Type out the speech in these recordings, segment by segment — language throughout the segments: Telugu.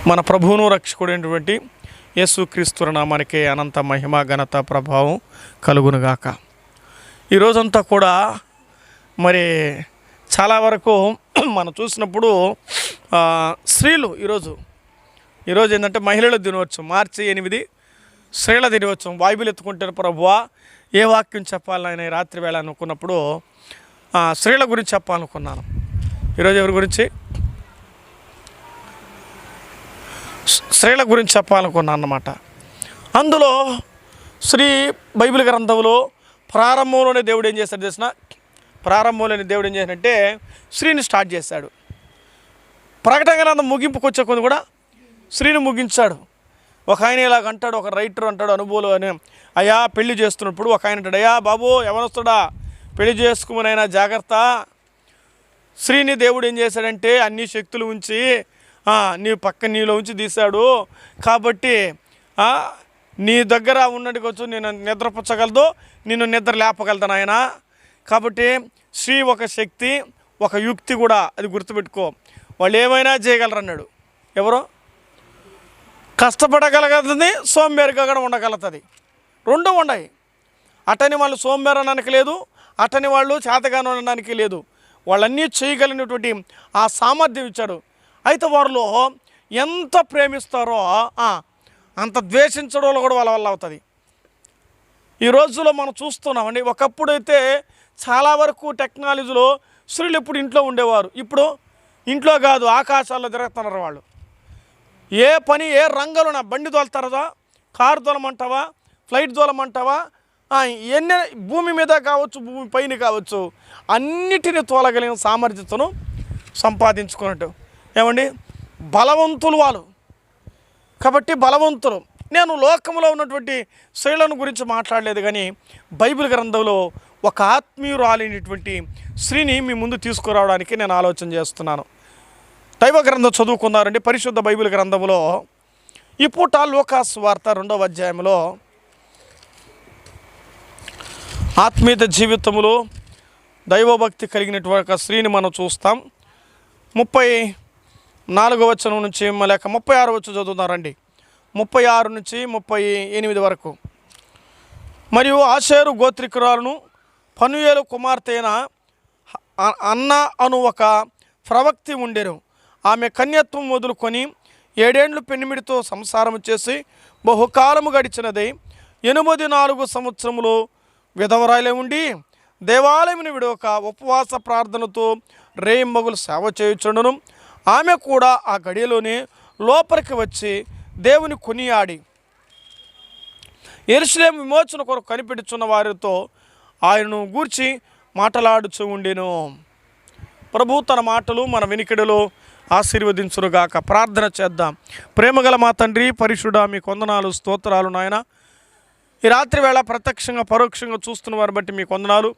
మన ప్రభువును రక్షకుడైనటువంటి యేసుక్రీస్తు నామానికి అనంత మహిమ ఘనత ప్రభావం కలుగునుగాక. ఈరోజంతా కూడా మరి చాలా వరకు మనం చూసినప్పుడు స్త్రీలు ఈరోజు ఏంటంటే మహిళల దినోత్సవం, మార్చి 8 స్త్రీల దినోత్సవం. బైబిల్ ఎత్తుకుంటారు, ప్రభువా ఏ వాక్యం చెప్పాలని రాత్రి వేళ అనుకున్నప్పుడు స్త్రీల గురించి చెప్పాలనుకున్నాను. ఈరోజు ఎవరి గురించి? స్త్రీల గురించి చెప్పాలనుకున్నాను అన్నమాట. అందులో బైబిల్ గ్రంథంలో ప్రారంభంలోనే దేవుడు ఏం చేశాడు తెలిసిన? ప్రారంభంలోనే దేవుడు ఏం చేశాడంటే స్త్రీని స్టార్ట్ చేశాడు. ప్రకటన గ్రంథం ముగింపుకు వచ్చే కొన్ని కూడా స్త్రీని ముగించాడు. ఒక ఆయన ఇలాగ అంటాడు, ఒక రైటర్ అంటాడు అనుభవం అని, అయ్యా పెళ్లి చేస్తున్నప్పుడు ఒక ఆయన అంటాడు, అయ్యా బాబు ఎవరొస్తాడా పెళ్లి చేసుకోమనైనా జాగ్రత్త. స్త్రీని దేవుడు ఏం చేశాడంటే అన్ని శక్తులు ఉంచి నీ పక్క నీలో ఉంచి తీశాడు, కాబట్టి నీ దగ్గర ఉన్నట్టుకొచ్చు నేను నిద్రపుచ్చగలదు, నిన్ను నిద్ర లేపగలదు ఆయన. కాబట్టి స్త్రీ ఒక శక్తి, ఒక యుక్తి కూడా, అది గుర్తుపెట్టుకో. వాళ్ళు ఏమైనా చేయగలరు అన్నాడు. ఎవరో కష్టపడగలుగుతుంది, సోంబేరిగా కూడా ఉండగలుగుతుంది. రెండు ఉన్నాయి. అటని వాళ్ళు సోంబేరు అనడానికి లేదు, అటని వాళ్ళు చేతగాను అనడానికి లేదు. వాళ్ళన్నీ చేయగలిగినటువంటి ఆ సామర్థ్యం ఇచ్చాడు. అయితే వారిలో ఎంత ప్రేమిస్తారో అంత ద్వేషించడం కూడా వాళ్ళ వల్ల అవుతుంది. ఈ రోజుల్లో మనం చూస్తున్నామండి. ఒకప్పుడైతే చాలా వరకు టెక్నాలజీలో స్త్రీలు ఎప్పుడు ఇంట్లో ఉండేవారు, ఇప్పుడు ఇంట్లో కాదు ఆకాశాల్లో తిరుగుతున్నారు వాళ్ళు. ఏ పని ఏ రంగంలో బండి తోలుతారా, కారు తోలమంటావా, ఫ్లైట్ తోలమంటావా, ఎన్ని భూమి మీద కావచ్చు భూమి పైన కావచ్చు, అన్నిటినీ తోలగలిగిన సామర్థ్యతను సంపాదించుకున్నట్టు. ఏమండి, బలవంతులు వాళ్ళు. కాబట్టి బలవంతులు. నేను లోకంలో ఉన్నటువంటి స్త్రీలను గురించి మాట్లాడలేదు, కానీ బైబిల్ గ్రంథంలో ఒక ఆత్మీయురాలైనటువంటి స్త్రీని మీ ముందు తీసుకురావడానికి నేను ఆలోచన చేస్తున్నాను. దైవ గ్రంథం చదువుకున్నారండి. పరిశుద్ధ బైబిల్ గ్రంథంలో ఈ పూట లూకాసు సువార్త 2వ అధ్యాయంలో ఆత్మీయత జీవితంలో దైవభక్తి కలిగినటువంటి ఒక స్త్రీని మనం చూస్తాం. 34వ వచనం నుంచి లేక 36వ వచనం చదువుతున్నారండి. 36 నుంచి 38 వరకు. మరియు ఆషేరు గోత్రికురాలను పనుయేలు కుమార్తె అయిన అన్న అను ఒక ప్రవక్తి ఉండెను. ఆమె కన్యత్వం మొదలుకొని 7 ఏండ్లు పెనిమిడితో సంసారం చేసి బహుకాలము గడిచినది. 84 సంవత్సరములు విధవరాలే ఉండి దేవాలయమును విడవక ఉపవాస ప్రార్థనతో రేయింబగులు సేవ చేయుచుండును. ఆమె కూడా ఆ గడియలోనే లోపలికి వచ్చి దేవుని కొనియాడి యెరూషలేము విమోచన కొరకు కనిపెట్టుచున్న వారితో ఆయనను గూర్చి మాటలాడుచు ఉండెను. ప్రభు తన మాటలు మన వినికిడిలో ఆశీర్వదించునుగాక. ప్రార్థన చేద్దాం. ప్రేమగల మా తండ్రి పరిశుద్ధ, మీకు వందనాలు, స్తోత్రాలు నాయన. ఈ రాత్రి వేళ ప్రత్యక్షంగా పరోక్షంగా చూస్తున్న వారిని బట్టి మీకు వందనాలు.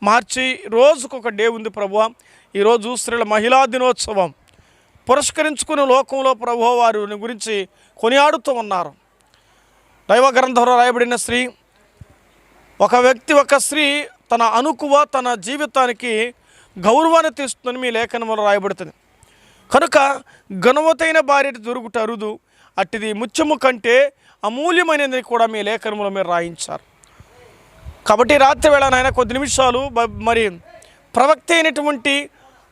మార్చి రోజుకొక డే ఉంది ప్రభువా. ఈరోజు స్త్రీల మహిళా దినోత్సవం పురస్కరించుకునే లోకంలో ప్రభువా వారిని గురించి కొనియాడుతూ ఉన్నారు. దైవ గ్రంథంలో రాయబడిన స్త్రీ, ఒక స్త్రీ తన అనుకువ తన జీవితానికి గౌరవాన్ని తీస్తుందని మీ లేఖనంలో రాయబడుతుంది. కనుక ఘనవతైన భార్య దొరుకుట అరుదు, అట్టిది ముత్యము కంటే అమూల్యమైనది కూడా మీ లేఖనంలో మీరు రాయించారు. కాబట్టి రాత్రి వేళ నాయన కొద్ది నిమిషాలు మరి ప్రవక్త అయినటువంటి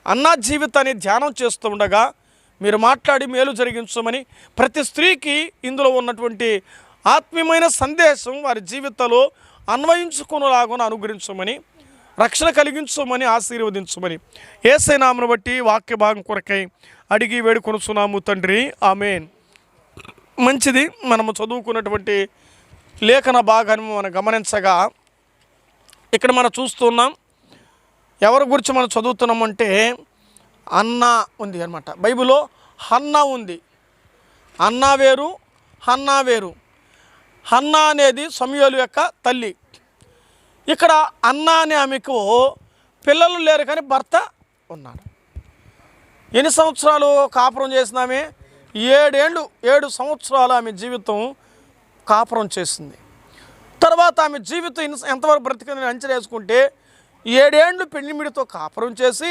అన్నా జీవితాన్ని ధ్యానం చేస్తూ ఉండగా మీరు మాట్లాడి మేలు జరిగించమని, ప్రతి స్త్రీకి ఇందులో ఉన్నటువంటి ఆత్మీయమైన సందేశం వారి జీవితంలో అన్వయించుకునేలాగా అనుగ్రహించమని, రక్షణ కలిగించమని, ఆశీర్వదించమని యేసయ్య నామమును బట్టి వాక్య భాగం కొరకై అడిగి వేడుకొనుచున్నాము తండ్రి, ఆమేన్. మంచిది. మనము చదువుకున్నటువంటి లేఖన భాగాన్ని మనం గమనించగా ఇక్కడ మనం చూస్తున్నాం. ఎవరి గురించి మనం చదువుతున్నామంటే అన్నా ఉంది అనమాట. బైబిల్లో హన్నా ఉంది. అన్నా వేరు, హన్నా వేరు. హన్నా అనేది సమూయేలు యొక్క తల్లి. ఇక్కడ అన్నా అనే ఆమెకు పిల్లలు లేరు, కానీ భర్త ఉన్నాడు. ఎన్ని సంవత్సరాలు కాపురం చేసిన ఆమె? 7 సంవత్సరాలు ఆమె జీవితం కాపురం చేసింది. తర్వాత ఆమె జీవితం ఎంతవరకు బ్రతికిందని అంచనా వేసుకుంటే 7 ఏండ్లు పెళ్లిమిడితో కాపురం చేసి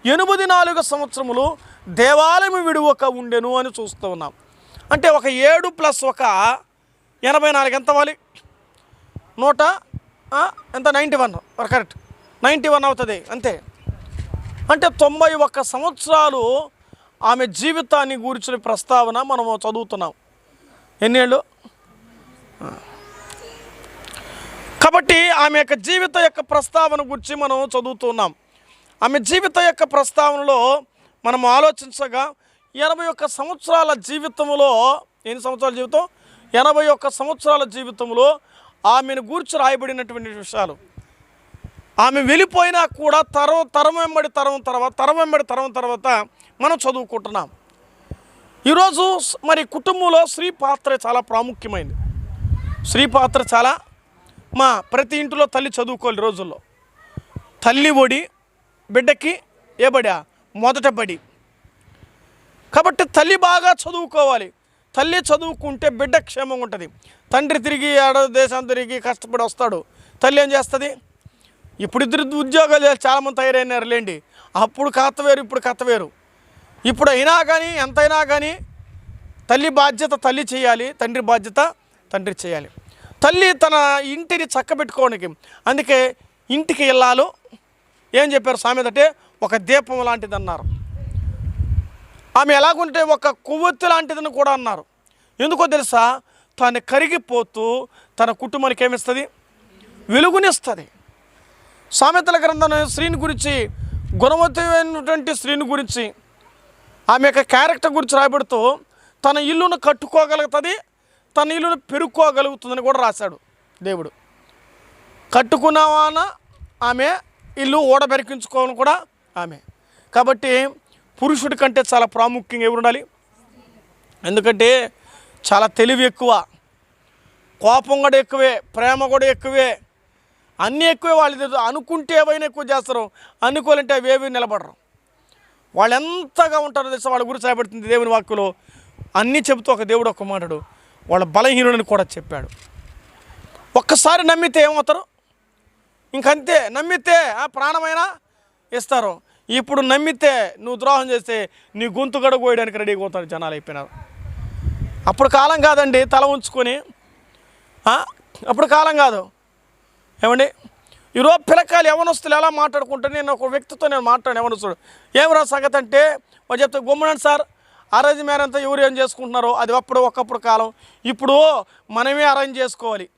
84 సంవత్సరములు దేవాలయం విడువక ఉండెను అని చూస్తూ ఉన్నాం. అంటే ఒక 7 + 84 ఎంత అవ్వాలి? 100 ఎంత 91 కరెక్ట్ 91 అవుతుంది అంతే. అంటే 91 సంవత్సరాలు ఆమె జీవితాన్ని గురించిన ప్రస్తావన మనము చదువుతున్నాం. ఎన్నేళ్ళు? కాబట్టి ఆమె యొక్క జీవిత యొక్క ప్రస్తావన గురించి మనం చదువుతున్నాం. ఆమె జీవిత యొక్క ప్రస్తావనలో మనం ఆలోచించగా 81 సంవత్సరాల జీవితంలో, ఎన్ని సంవత్సరాల జీవితం? 81 సంవత్సరాల జీవితంలో ఆమెను గూర్చి రాయబడినటువంటి విషయాలు. ఆమె వెళ్ళిపోయినా కూడా తరం వెంబడి తరం తర్వాత మనం చదువుకుంటున్నాం. ఈరోజు మరి కుటుంబంలో స్త్రీ పాత్ర చాలా ప్రాముఖ్యమైనది. స్త్రీ పాత్ర చాలా ప్రతి ఇంటిలో తల్లి చదువుకోవాలి. రోజుల్లో తల్లి ఒడి బిడ్డకి ఏ బడి? మొదట బడి. కాబట్టి తల్లి బాగా చదువుకోవాలి. తల్లి చదువుకుంటే బిడ్డ క్షేమంగా ఉంటుంది. తండ్రి తిరిగి దేశం తిరిగి కష్టపడి వస్తాడు, తల్లి ఏం చేస్తుంది? ఇప్పుడు ఇద్దరు ఉద్యోగాలు చాలామంది తయారైనారు లేండి. అప్పుడు కథ వేరు, ఇప్పుడు కథ వేరు. ఇప్పుడు అయినా కానీ ఎంతైనా కానీ తల్లి బాధ్యత తల్లి చేయాలి, తండ్రి బాధ్యత తండ్రి చేయాలి. తల్లి తన ఇంటిని చక్కబెట్టుకోవడానికి, అందుకే ఇంటికి ఇల్లాలు ఏం చెప్పారు సామెత అంటే ఒక దీపం లాంటిది అన్నారు. ఆమె ఎలాగుంటే ఒక కొవ్వొత్తి లాంటిదని కూడా అన్నారు. ఎందుకో తెలుసా? తాను కరిగిపోతూ తన కుటుంబానికి ఏమిస్తుంది? వెలుగునిస్తుంది. సామెతల గ్రంథం స్త్రీని గురించి, గుణవతమైనటువంటి స్త్రీని గురించి, ఆమె యొక్క క్యారెక్టర్ గురించి రాయబడుతూ తన ఇల్లును కట్టుకోగలుగుతుంది, తన ఇల్లును పెరుక్కోగలుగుతుందని కూడా రాశాడు దేవుడు. కట్టుకున్నావాన ఆమె, ఇల్లు ఓడబెరికించుకోవాలని కూడా ఆమె. కాబట్టి పురుషుడి కంటే చాలా ప్రాముఖ్యంగా ఎవరు ఉండాలి? ఎందుకంటే చాలా తెలివి ఎక్కువ, కోపం కూడా ఎక్కువే, ప్రేమ కూడా ఎక్కువే, అన్నీ ఎక్కువే. వాళ్ళు అనుకుంటే ఏవైనా ఎక్కువ చేస్తారు, అనుకోవాలంటే అవి ఏవి నిలబడరు. వాళ్ళు ఎంతగా ఉంటారో తెలుసా? వాళ్ళ గురించి రాయబడుతుంది దేవుని వాక్యలో. అన్నీ చెబుతూ ఒక దేవుడు ఒక మాటడు వాళ్ళ బలహీనుడని కూడా చెప్పాడు. ఒక్కసారి నమ్మితే ఏమవుతారు? ఇంకంతే. నమ్మితే ప్రాణమైనా ఇస్తారు. ఇప్పుడు నమ్మితే నువ్వు ద్రోహం చేస్తే నీ గొంతు గడగోయడానికి రెడీగా పోతారు జనాలు అయిపోయినారు. అప్పుడు కాలం కాదండి తల ఉంచుకొని, అప్పుడు కాలం కాదు. ఏమండి ఈరోజు పిల్లకాయలు యవనస్తులు ఎలా మాట్లాడుకుంటారు? నేను ఒక వ్యక్తితో మాట్లాడాను, యవనస్తుడు. ఏమరా సంగతి అంటే వాళ్ళు చెప్తే గమ్మునండి సార్, అరేంజ్ మ్యారేజ్ అంతా ఎవరు ఏం చేసుకుంటున్నారో అది ఒకప్పుడు కాలం, ఇప్పుడు మనమే అరేంజ్ చేసుకోవాలి.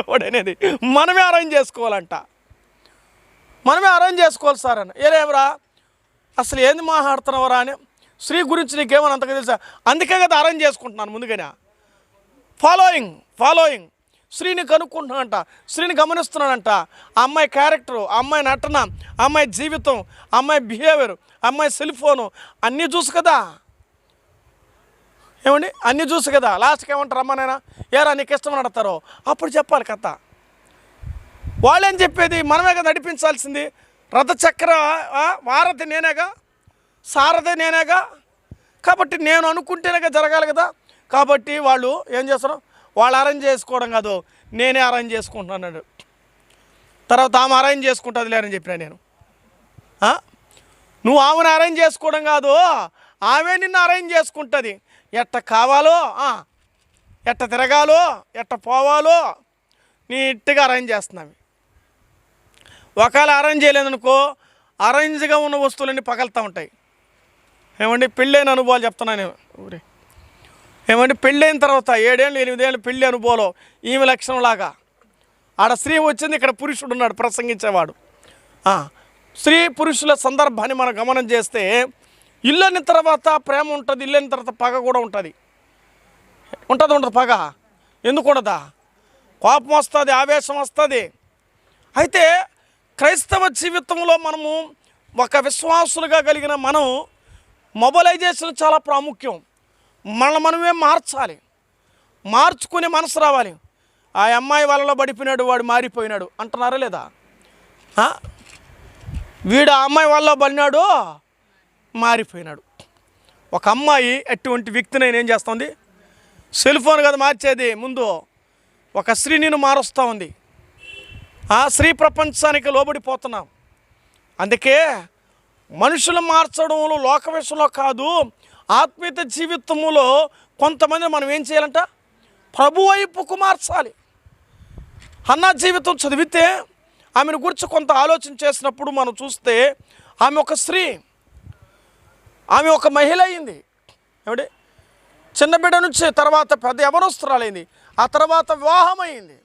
వాడనేది మనమే అరేంజ్ చేసుకోవాలంట, మనమే అరేంజ్ చేసుకోవాలి సార్ అని. ఏలేవరా అసలు ఏంది మాట్లాడుతున్నావరా అని. స్త్రీ గురించి నీకేమని అంతగా తెలుసా? అందుకే కదా అరేంజ్ చేసుకుంటున్నాను ముందుగానే. ఫాలోయింగ్ స్త్రీని కనుక్కుంటున్నానంట, స్త్రీని గమనిస్తున్నానంట. ఆ అమ్మాయి క్యారెక్టరు, ఆ అమ్మాయి నటన, ఆ అమ్మాయి జీవితం, ఆ అమ్మాయి బిహేవియర్, ఆ అమ్మాయి సెల్ ఫోను అన్నీ చూసు కదా. ఏమండి అన్నీ చూసు కదా. లాస్ట్కి ఏమంటారు? అమ్మానైనా ఏరా నీకు ఇష్టమని అడతారో అప్పుడు చెప్పాలి కథ. వాళ్ళేం చెప్పేది? మనమే కదా నడిపించాల్సింది. రథచక్ర వారధి నేనేగా, సారథి నేనేగా. కాబట్టి నేను అనుకుంటేనే జరగాలి కదా. కాబట్టి వాళ్ళు ఏం చేస్తారు? వాళ్ళు అరేంజ్ చేసుకోవడం కాదు, నేనే అరేంజ్ చేసుకుంటున్నాను. తర్వాత ఆమె అరేంజ్ చేసుకుంటుంది లేరని చెప్పినా నేను. నువ్వు ఆమెను అరేంజ్ చేసుకోవడం కాదు, ఆమె నిన్ను అరేంజ్ చేసుకుంటుంది. ఎట్ట కావాలో, ఎట్ట తిరగాలో, ఎట్ట పోవాలో నీట్గా అరేంజ్ చేస్తున్నాము. ఒకవేళ అరేంజ్ చేయలేదనుకో, అరేంజ్గా ఉన్న వస్తువులన్నీ పగలుతూ ఉంటాయి. ఏమండి పెళ్ళైన అనుభవాలు చెప్తున్నాను. ఏమంటే పెళ్ళైన తర్వాత 7 ఏళ్ళు 8 ఏళ్ళు పెళ్ళి అనుభవంలో ఈమె లక్షణంలాగా ఆడ స్త్రీ వచ్చింది, ఇక్కడ పురుషుడు ఉన్నాడు ప్రసంగించేవాడు. స్త్రీ పురుషుల సందర్భాన్ని మనం గమనం చేస్తే ఇల్లైన తర్వాత ప్రేమ ఉంటుంది, ఇల్లైన తర్వాత పగ కూడా ఉంటుంది. ఉండదు పగ. ఎందుకు ఉండదా? కోపం వస్తుంది, ఆవేశం వస్తుంది. అయితే క్రైస్తవ జీవితంలో మనము ఒక విశ్వాసులుగా కలిగిన మనం మొబలైజేషన్ చాలా ప్రాముఖ్యం. మనమే మార్చాలి, మార్చుకునే మనసు రావాలి. ఆ అమ్మాయి వాళ్ళలో పడిపోయినాడు, వాడు మారిపోయినాడు అంటున్నారా లేదా? వీడు ఆ అమ్మాయి వాళ్ళలో పడినాడు, మారిపోయినాడు. ఒక అమ్మాయి ఎటువంటి వ్యక్తిని ఏం చేస్తుంది? సెల్ ఫోన్ కదా మార్చేది. ముందు ఒక స్త్రీని మారుస్తూ ఉంది. ఆ స్త్రీ ప్రపంచానికి లోబడిపోతున్నాం. అందుకే మనుషులు మార్చడంలో లోక విషయంలో కాదు, ఆత్మీయత జీవితములో కొంతమంది మనం ఏం చేయాలంట, ప్రభు వైపుకు మార్చాలి. హన్నా జీవితం చదివితే ఆమెను గురించి కొంత ఆలోచన చేసినప్పుడు మనం చూస్తే ఆమె ఒక స్త్రీ, ఆమె ఒక మహిళ అయింది. ఏమిటి, చిన్న బిడ్డ నుంచి తర్వాత పెద్ద యవనస్తురాలైంది, ఆ తర్వాత వివాహం అయింది,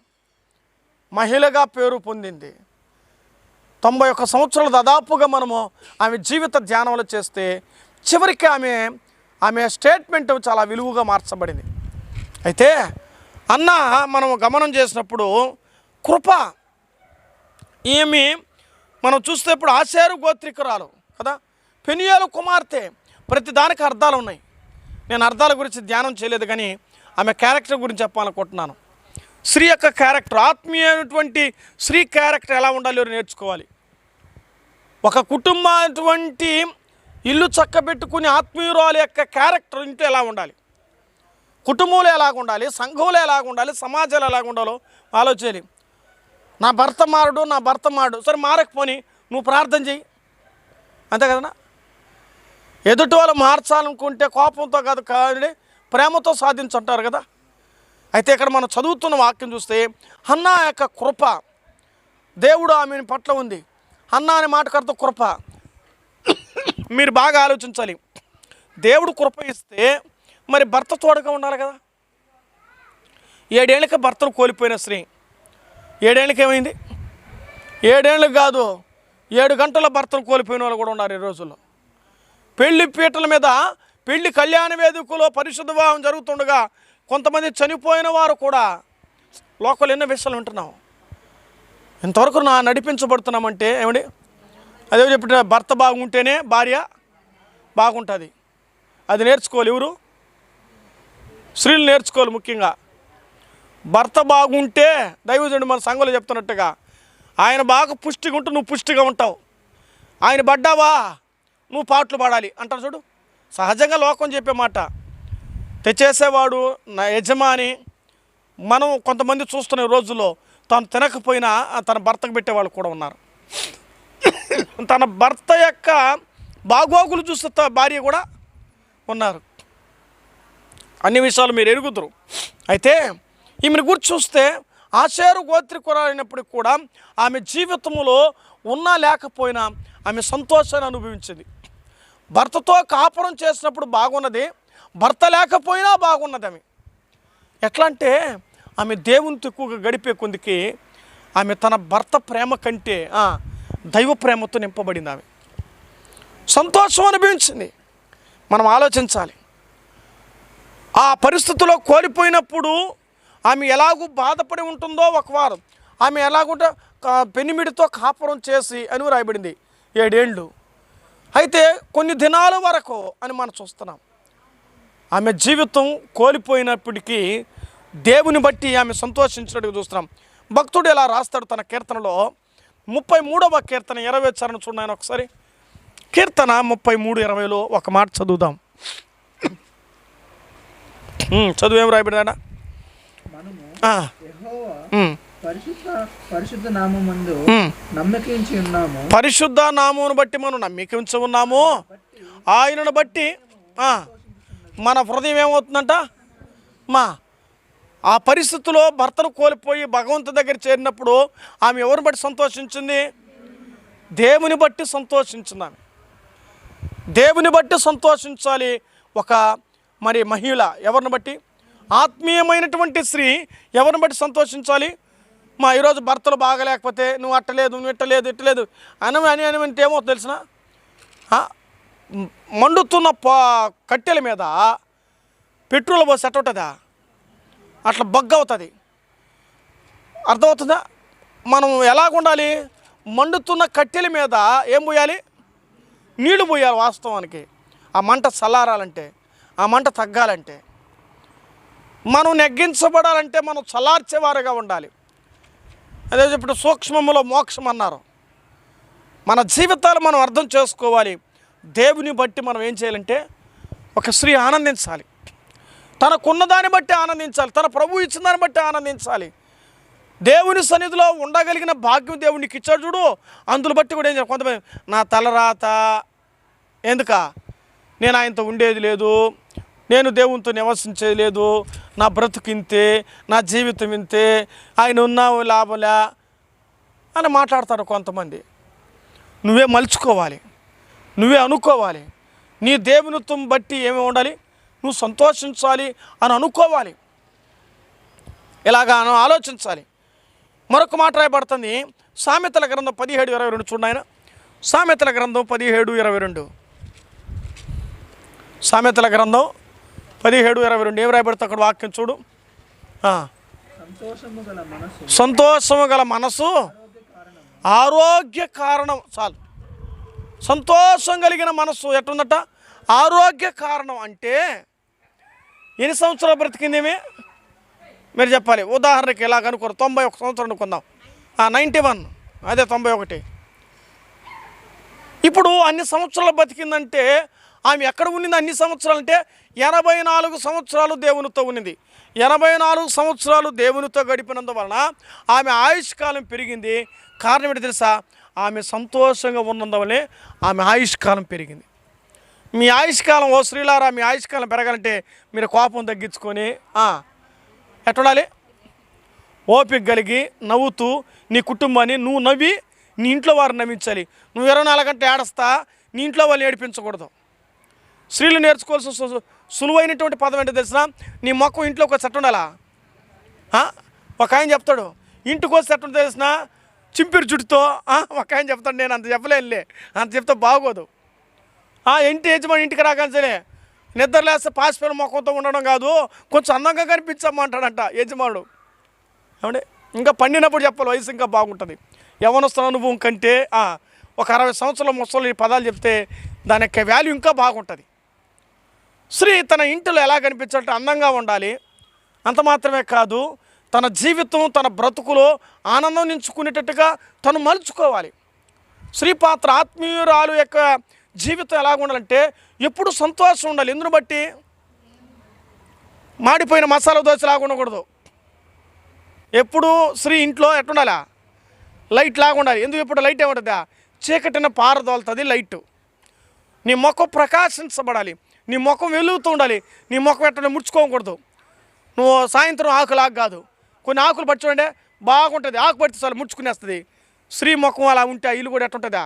మహిళగా పేరు పొందింది. 91 సంవత్సరాలు దాదాపుగా మనము ఆమె జీవిత ధ్యానంలో చేస్తే చివరికి ఆమె స్టేట్మెంట్ చాలా విలువగా మార్చబడింది. అయితే అన్న మనం గమనం చేసినప్పుడు కృప, ఈమె మనం చూస్తే ఇప్పుడు ఆషేరు గోత్రికురాలు కదా, పెనియేలు కుమార్తె. ప్రతి దానికి అర్థాలు ఉన్నాయి. నేను అర్థాల గురించి ధ్యానం చేయలేదు, కానీ ఆమె క్యారెక్టర్ గురించి చెప్పాలనుకుంటున్నాను. స్త్రీ యొక్క క్యారెక్టర్, ఆత్మీయమైనటువంటి స్త్రీ క్యారెక్టర్ ఎలా ఉండాలి నేర్చుకోవాలి. ఒక కుటుంబం అటువంటి ఇల్లు చక్కబెట్టుకుని ఆత్మీయురాలు యొక్క క్యారెక్టర్ ఇంట్లో ఎలా ఉండాలి, కుటుంబంలో ఎలాగ ఉండాలి, సంఘంలో ఎలాగ ఉండాలి, సమాజంలో ఎలాగ ఉండాలో ఆలోచించాలి. నా భర్త మారడు, సరే మారకపోని నువ్వు ప్రార్థన చెయ్యి, అంతే కదన్నా. ఎదుటి వాళ్ళు మార్చాలనుకుంటే కోపంతో కాదు కానీ ప్రేమతో సాధించుంటారు కదా. అయితే ఇక్కడ మనం చదువుతున్న వాక్యం చూస్తే హన్నా యొక్క కృప, దేవుడు ఆమె పట్ల ఉంది. హన్నా అనే మాటకు అర్థం కృప. మీరు బాగా ఆలోచించాలి. దేవుడు కృప ఇస్తే మరి భర్త తోడుగా ఉండాలి కదా. 7 ఏళ్ళకి భర్తను కోల్పోయిన స్త్రీ 7 ఏళ్ళకి ఏమైంది, 7 ఏళ్ళకి కాదు 7 గంటల భర్తను కోల్పోయిన వాళ్ళు కూడా ఉన్నారు ఈ రోజుల్లో. పెళ్లి పీటల మీద, పెళ్లి కళ్యాణ వేదికలో పరిశుద్ధ వివాహం జరుగుతుండగా కొంతమంది చనిపోయిన వారు కూడా లోకల్ ఎన్నో విషయాలు వింటున్నాం. ఇంతవరకు నడిపించబడుతున్నామంటే ఏమండి, అదే చెప్పిన భర్త బాగుంటేనే భార్య బాగుంటుంది. అది నేర్చుకోవాలి. ఎవరు? స్త్రీలు నేర్చుకోవాలి. ముఖ్యంగా భర్త బాగుంటే, దైవజనుడు మన సంఘంలో చెప్తున్నట్టుగా, ఆయన బాగా పుష్టిగా ఉంటే నువ్వు పుష్టిగా ఉంటావు. ఆయన పడ్డావా నువ్వు పాటలు పాడాలి అంటారు చూడు. సహజంగా లోకం చెప్పే మాట. తెచ్చేసేవాడు నా యజమాని. మనం కొంతమంది చూస్తున్న రోజుల్లో తను తినకపోయినా తన భర్తకు పెట్టేవాళ్ళు కూడా ఉన్నారు. తన భర్త యొక్క బాగోగులు చూస్తే భార్య కూడా ఉన్నారు. అన్ని విషయాలు మీరు ఎరుగుదురు. అయితే ఈమెను గురించి చూస్తే ఆషేరు గోత్రికురాలైనప్పటికి కూడా ఆమె జీవితంలో ఉన్నా లేకపోయినా ఆమె సంతోషాన్ని అనుభవించింది. భర్తతో కాపురం చేసినప్పుడు బాగున్నది, భర్త లేకపోయినా బాగున్నది. ఎట్లా అంటే ఆమె దేవునితో ఎక్కువగా గడిపే కొందికి ఆమె తన భర్త ప్రేమ కంటే దైవ ప్రేమతో నింపబడింది. ఆమె సంతోషం అనుభవించింది. మనం ఆలోచించాలి. ఆ పరిస్థితిలో కోల్పోయినప్పుడు ఆమె ఎలాగూ బాధపడి ఉంటుందో ఒక వారం. ఆమె ఎలాగుంటే పెనిమిడితో కాపురం చేసి అని రాయబడింది 7 ఏళ్ళు. అయితే కొన్ని దినాల వరకు అని మనం చూస్తున్నాం. ఆమె జీవితం కోల్పోయినప్పటికీ దేవుని బట్టి ఆమె సంతోషించినట్టుగా చూస్తున్నాం. భక్తుడు ఎలా రాస్తాడు తన కీర్తనలో 33వ కీర్తన 20 చరణం చూడండి ఒకసారి. కీర్తన 33:20లో ఒక మాట చదువుదాం. చదువు ఏం రాయబడ్డా? పరిశుద్ధ నామమునందు నమ్మకించి ఉన్నాము. పరిశుద్ధ నామమును బట్టి మనం నమ్మకించి ఉన్నాము. ఆయనను బట్టి మన హృదయం ఏమవుతుందంట, ఆ పరిస్థితిలో భర్తను కోల్పోయి భగవంతుడి దగ్గర చేరినప్పుడు ఆమె ఎవరిని బట్టి సంతోషించింది? దేవుని బట్టి సంతోషించింది. ఆమె దేవుని బట్టి సంతోషించాలి. ఒక మరి మహిళ ఎవరిని బట్టి? ఆత్మీయమైనటువంటి స్త్రీ ఎవరిని బట్టి సంతోషించాలి? ఈరోజు భర్తలు బాగలేకపోతే నువ్వు అట్టలేదు, నువ్వు ఇట్టలేదు అని అంటే ఏమో తెలిసిన మండుతున్న కట్టెల మీద పెట్రోల్ పోసి ఎట్టుంటుందా అట్లా బగ్గ అవుతుంది. అర్థమవుతుందా? మనం ఎలాగుండాలి? మండుతున్న కట్టెల మీద ఏం పోయాలి? నీళ్లు పోయాలి. వాస్తవానికి ఆ మంట చల్లారాలంటే, ఆ మంట తగ్గాలంటే, మనం నెగ్గించబడాలంటే మనం చల్లార్చేవారుగా ఉండాలి. అదే ఇప్పుడు సూక్ష్మములో మోక్షం అన్నారు. మన జీవితాలు మనం అర్థం చేసుకోవాలి. దేవుని బట్టి మనం ఏం చేయాలంటే, ఒక స్త్రీ ఆనందించాలి. తనకున్న దాన్ని బట్టి ఆనందించాలి. తన ప్రభువు ఇచ్చిన దాన్ని బట్టి ఆనందించాలి. దేవుని సన్నిధిలో ఉండగలిగిన భాగ్యం దేవునికి ఇచ్చాడు చూడు, అందులో బట్టి కూడా ఏం చేయాలి? కొంతమంది నా తలరాత ఎందుక, నేను ఆయనతో ఉండేది లేదు, నేను దేవునితో నివసించేది లేదు, నా బ్రతుకు ఇంతే, నా జీవితం ఇంతే, ఆయన ఉన్నా లాభంలే అని మాట్లాడతారు కొంతమంది. నువ్వే మలుచుకోవాలి, నువ్వే అనుకోవాలి. నీ దేవునిత్వం బట్టి ఏమి ఉండాలి, నువ్వు సంతోషించాలి అని అనుకోవాలి, ఇలాగా ఆలోచించాలి. మరొక మాట రాయబడుతుంది సామెతల గ్రంథం 17:22 చూడండి. ఆయన సామెతల గ్రంథం 17:22, సామెతల గ్రంథం 17:22 ఏం రాయబడుతుంది అక్కడ వాక్యం చూడు. సంతోషము గల మనసు ఆరోగ్య కారణం. చాలు, సంతోషం కలిగిన మనసు ఎట్టుందట, ఆరోగ్య కారణం. అంటే ఎన్ని సంవత్సరాలు బ్రతికిందేమి మీరు చెప్పాలి. ఉదాహరణకి ఇలా కనుక్కోరు, 91 సంవత్సరం అనుకుందాం, 91, అదే 91. ఇప్పుడు అన్ని సంవత్సరాలు బతికిందంటే ఆమె ఎక్కడ ఉన్నింది అన్ని సంవత్సరాలు అంటే 84 సంవత్సరాలు దేవునితో ఉన్నింది. 84 సంవత్సరాలు దేవునితో గడిపినందువలన ఆమె ఆయుష్కాలం పెరిగింది. కారణం ఏంటి తెలుసా, ఆమె సంతోషంగా ఉన్నందువల్లే ఆమె ఆయుష్కాలం పెరిగింది. మీ ఆయుష్కాలం, ఓ స్త్రీలారా, మీ ఆయుష్కాలం పెరగాలంటే మీరు కోపం తగ్గించుకొని ఎట్టుండాలి, ఓపిక కలిగి నవ్వుతూ నీ కుటుంబాన్ని నువ్వు నవ్వి నీ ఇంట్లో వారిని నవ్వించాలి. నువ్వు 24 గంటలు ఏడస్తా నీ ఇంట్లో వాళ్ళని ఏడిపించకూడదు. స్త్రీలు నేర్చుకోవాల్సిన సులువైనటువంటి పదం ఏంటో తెలిసిన, నీ మొక్క ఇంట్లోకి వచ్చి ఎట్టుండాలా. ఒక ఆయన చెప్తాడు ఇంటికి వచ్చి ఎట్టుంటే తెలిసిన చింపిరి జుట్టుతో, ఒక ఆయన చెప్తాడు, నేను అంత చెప్పలేనులే, అంత చెప్తే బాగోదు. ఇంటి యజమాని ఇంటికి రాగానే నిద్ర లేస్తే పాసిపోయిన మొక్కతో ఉండడం కాదు, కొంచెం అందంగా కనిపించమంటాడంట యజమానుడు. ఏమంటే ఇంకా పండినప్పుడు చెప్పాలి, వయసు ఇంకా బాగుంటుంది. యవ్వనస్తున్న అనుభవం కంటే ఒక 60 సంవత్సరాల ముసలి ఈ పదాలు చెప్తే దాని యొక్క వాల్యూ ఇంకా బాగుంటుంది. స్త్రీ తన ఇంటిలో ఎలా కనిపించాలంటే అందంగా ఉండాలి. అంత మాత్రమే కాదు, తన జీవితం తన బ్రతుకులో ఆనందం నించుకునేటట్టుగా తను మలుచుకోవాలి. స్త్రీ పాత్ర ఆత్మీయురాలు యొక్క జీవితం ఎలాగ ఉండాలంటే ఎప్పుడు సంతోషం ఉండాలి. ఎందును బట్టి మాడిపోయిన మసాలా దోశ లాగా ఉండకూడదు. ఎప్పుడు స్త్రీ ఇంట్లో ఎట్టుండాలా, లైట్ లాగా ఉండాలి. ఎందుకు ఎప్పుడు లైట్ ఏముంటుందా, చీకటిన పారదోలుతుంది లైటు. నీ ముఖం ప్రకాశించబడాలి, నీ ముఖం వెలుగుతూ ఉండాలి. నీ ముఖం ఎట్లా ముడుచుకోకూడదు. నువ్వు సాయంత్రం ఆకులాగా కాదు, కొన్ని ఆకులు పట్టి చూడండి బాగుంటుంది, ఆకు పడితే చాలు ముడుచుకునేస్తుంది. స్త్రీ ముఖం అలా ఉంటే ఆ ఇల్లు కూడా ఎట్టుంటుందా,